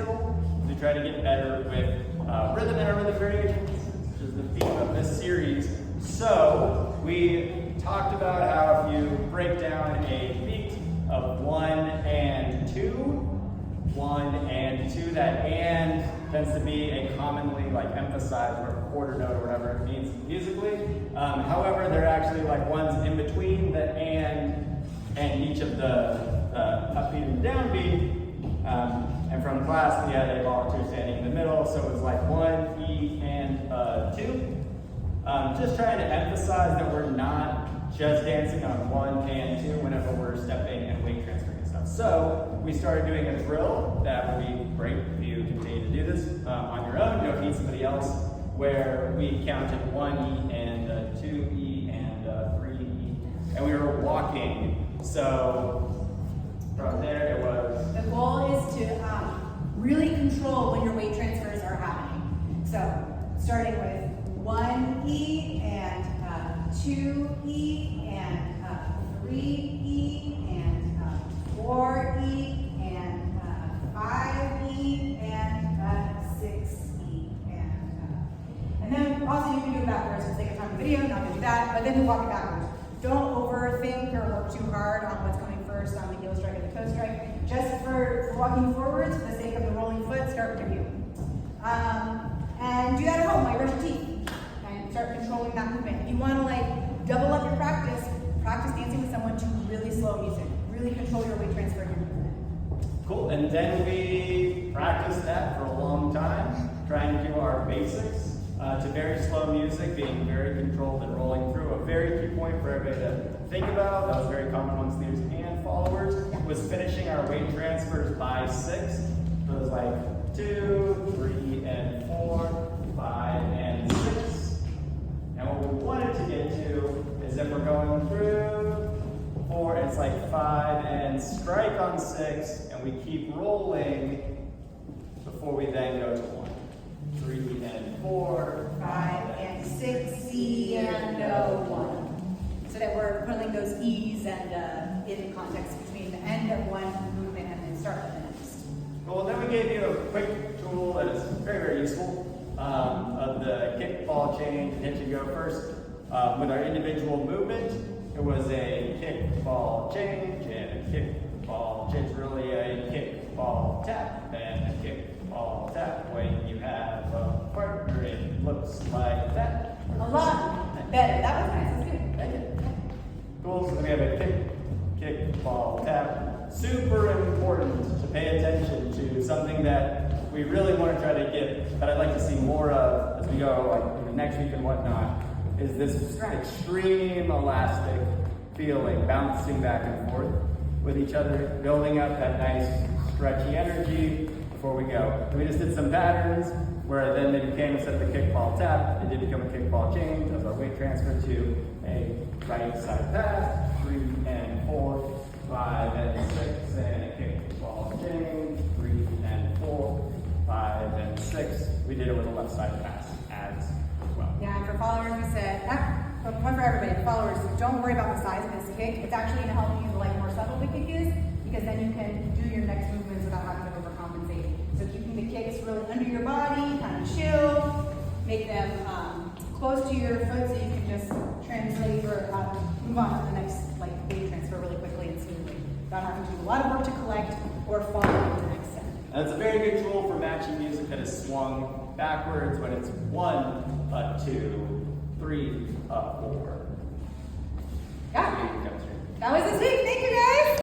skill. We try to get better with rhythm and rhythm variations, which is the theme of this series. So we talked about how if you break down a beat of 1 and 2, 1 and 2, that and tends to be a commonly emphasized or quarter note or whatever it means musically. However, there are actually ones in between the and each of the upbeat and downbeat. And from class, we had a volunteer standing in the middle, so it was 1, E, and 2. Just trying to emphasize that we're not just dancing on 1 and 2 whenever we're stepping and weight transferring and stuff. So we started doing a drill that would be great if you continue to do this on your own. You don't need somebody else, where we counted 1 E and 2 E and 3 E, and we were walking. So from there it was... The goal is to really control when your weight transfers are happening. So starting with 1 E and 2 E and 3 E and 4 E and 5 E and 6 E and then also you can do it backwards for the sake of time of the video, not gonna do that, but then you walk it backwards. Don't overthink or work too hard on what's coming first on the heel strike or the toe strike. Just for walking forwards, for the sake of the rolling foot, start with the heel. And do that at home, brush your teeth, and start controlling that movement. If you want to double up your practice, practice dancing with someone to really slow music. Really control your weight transfer and your movement. Cool, and then we practiced that for a long time, trying to do our basics to very slow music, being very controlled and rolling through. A very key point for everybody to think about, that was very common amongst leaders and followers, was finishing our weight transfers by 6. So it was 2, 3, and 4, 5, and 6. And what we wanted to get to is if we're going through 4, it's 5 and strike on 6, and we keep rolling before we then go to 1. 3 and 4, 5 and 6 E and 1. So that we're putting those E's and in context between the end of one movement and then start with the next. Well, then we gave you a quick tool that is very, very useful of the kick, ball, change, and hit and go first. With our individual movement, it was a kick, ball, change, and a kick, ball, change. Really a kick, ball, tap, and a kick, ball, tap. When you have a partner, it looks like that. A lot better. That was nice. That's good. Thank you. Cool. So then we have a kick, ball, tap. Super important to pay attention to, something that we really want to try to get, that I'd like to see more of as we go next week and whatnot, is this extreme elastic feeling, bouncing back and forth with each other, building up that nice stretchy energy before we go. We just did some patterns where then they became, instead of the kick, ball, tap, it did become a kick, ball, change as our weight transfer to a right side pass, 3 and 4, 5 and 6, and a kick, ball, change, 3 and 4, 5 and 6. We did it with a left side pass as well. Yeah, and for followers, we said, one for everybody, followers, don't worry about the size of this kick. It's actually going to help you more subtle the kick is, because then you can do your next movements without having to overcompensate. So keeping the kicks really under your body, kind of chill, make them close to your foot so you can just translate or move on to the next weight transfer really quickly and smoothly, without having to do a lot of work to collect or fall into the next step. And it's a very good tool for matching music that is swung backwards when it's 1, 2, 3, 4. Yeah. That was this week. Thank you guys.